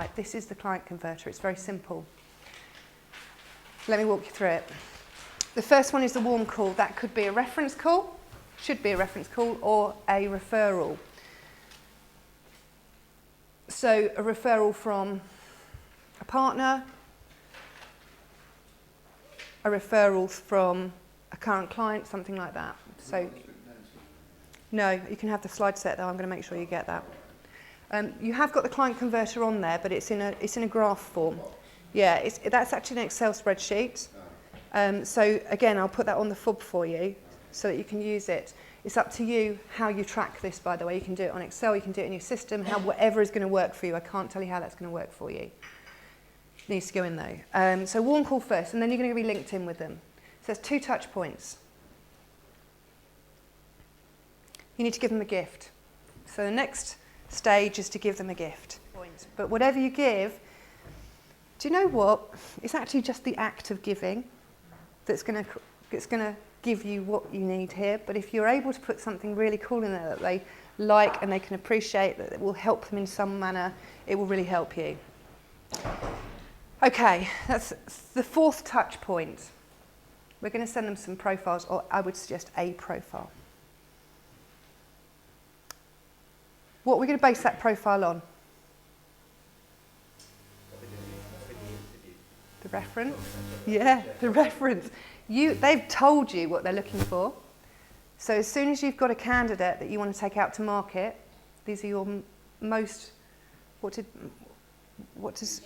Right, this is the client converter. It's very simple. Let me walk you through it. The first one is the warm call. That could be a reference call, should be a reference call, or a referral. So a referral from a partner, a referral from a current client, something like that. So, no, you can have the slide set though. I'm going to make sure you get that. You have got the client converter on there, but it's in a graph form. Yeah, that's actually an Excel spreadsheet. So again, I'll put that on the FOB for you so that you can use it. It's up to you how you track this, by the way. You can do it on Excel, you can do it in your system, whatever is going to work for you. I can't tell you how that's going to work for you. It needs to go in though. So warm call first, and then you're going to be linked in with them. So there's 2 touch points. You need to give them a gift. So the next stage is to give them a gift. But whatever you give, do you know what? It's actually just the act of giving that's going to give you what you need here. But if you're able to put something really cool in there that they like and they can appreciate, that it will help them in some manner, it will really help you. Okay, that's the 4th touch point. We're going to send them some profiles, or I would suggest a profile. What are we going to base that profile on? The reference? Yeah, the reference. They've told you what they're looking for. So as soon as you've got a candidate that you want to take out to market, these are your most, what does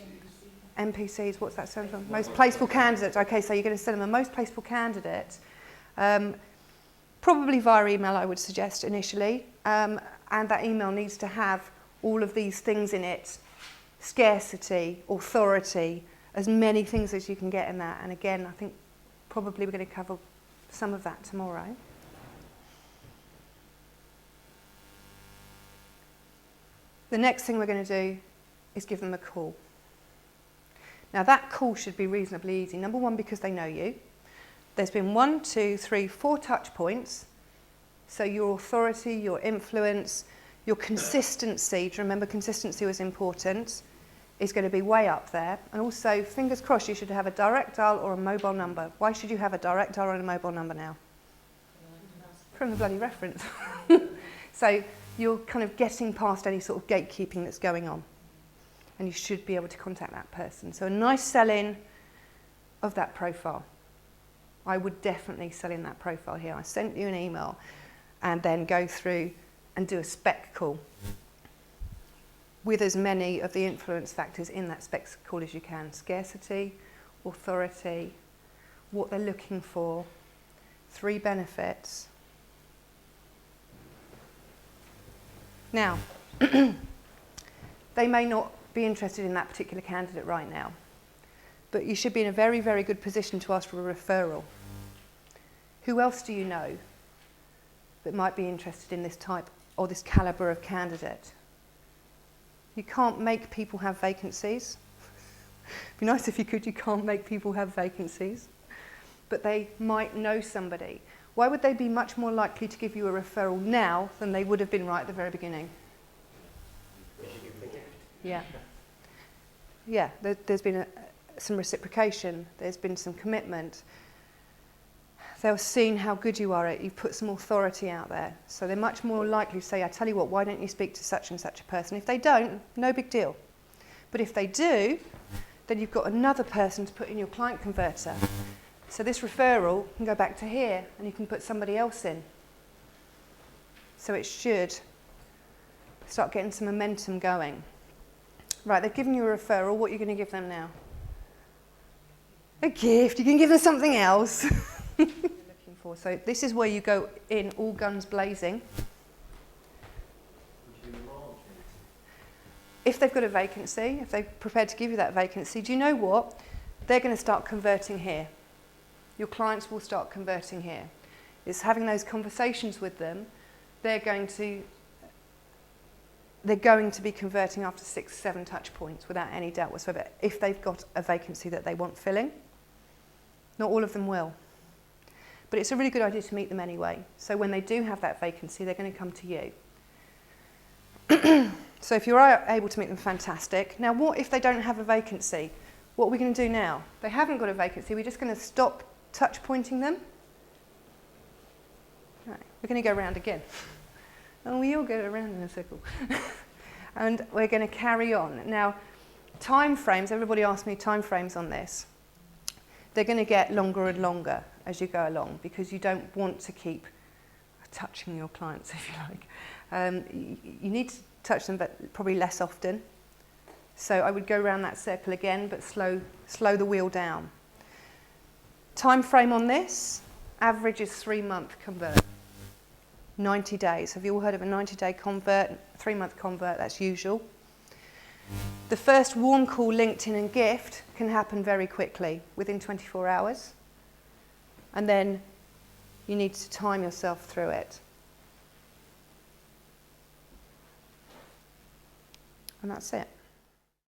MPCs, what's that stand for? Most placeable candidates. Okay, so you're going to send them a most placeable candidate, probably via email, I would suggest initially. And that email needs to have all of these things in it: scarcity, authority, as many things as you can get in that. And again, I think probably we're going to cover some of that tomorrow. The next thing we're going to do is give them a call. Now that call should be reasonably easy. Number one, because they know you. There's been 1, 2, 3, 4 touch points. So your authority, your influence, your consistency, do you remember consistency was important, is going to be way up there. And also, fingers crossed, you should have a direct dial or a mobile number. Why should you have a direct dial and a mobile number now? From the bloody reference. So you're kind of getting past any sort of gatekeeping that's going on. And you should be able to contact that person. So a nice sell-in of that profile. I would definitely sell in that profile here. I sent you an email, and then go through and do a spec call with as many of the influence factors in that spec call as you can. Scarcity, authority, what they're looking for, 3 benefits. Now, they may not be interested in that particular candidate right now, but you should be in a very, very good position to ask for a referral. Who else do you know that might be interested in this type or this calibre of candidate? You can't make people have vacancies. It'd be nice if you could. You can't make people have vacancies. But they might know somebody. Why would they be much more likely to give you a referral now than they would have been right at the very beginning? Yeah. Yeah, there's been some reciprocation. There's been some commitment. They've seen how good you are at it. You've put some authority out there. So they're much more likely to say, I tell you what, why don't you speak to such and such a person? If they don't, no big deal. But if they do, then you've got another person to put in your client converter. So this referral can go back to here, and you can put somebody else in. So it should start getting some momentum going. Right, they've given you a referral. What are you going to give them now? A gift. You can give them something else. Looking for. So this is where you go in all guns blazing. If they've got a vacancy, if they're prepared to give you that vacancy, do you know what? They're going to start converting here. Your clients will start converting here. It's having those conversations with them. They're going to be converting after 6, 7 touch points without any doubt whatsoever, if they've got a vacancy that they want filling. Not all of them will. But it's a really good idea to meet them anyway. So when they do have that vacancy, they're going to come to you. So if you're able to meet them, fantastic. Now, what if they don't have a vacancy? What are we going to do now? They haven't got a vacancy. We're just going to stop touch pointing them. Right, we're going to go around again. And we all go around in a circle. And we're going to carry on. Now, time frames, everybody asked me time frames on this. They're going to get longer and longer as you go along because you don't want to keep touching your clients, if you like. You need to touch them, but probably less often. So I would go around that circle again, but slow the wheel down. Time frame on this, average is 3-month convert. 90 days. Have you all heard of a 90-day convert? 3-month convert, that's usual. The first warm call, LinkedIn and gift can happen very quickly, within 24 hours. And then you need to time yourself through it. And that's it.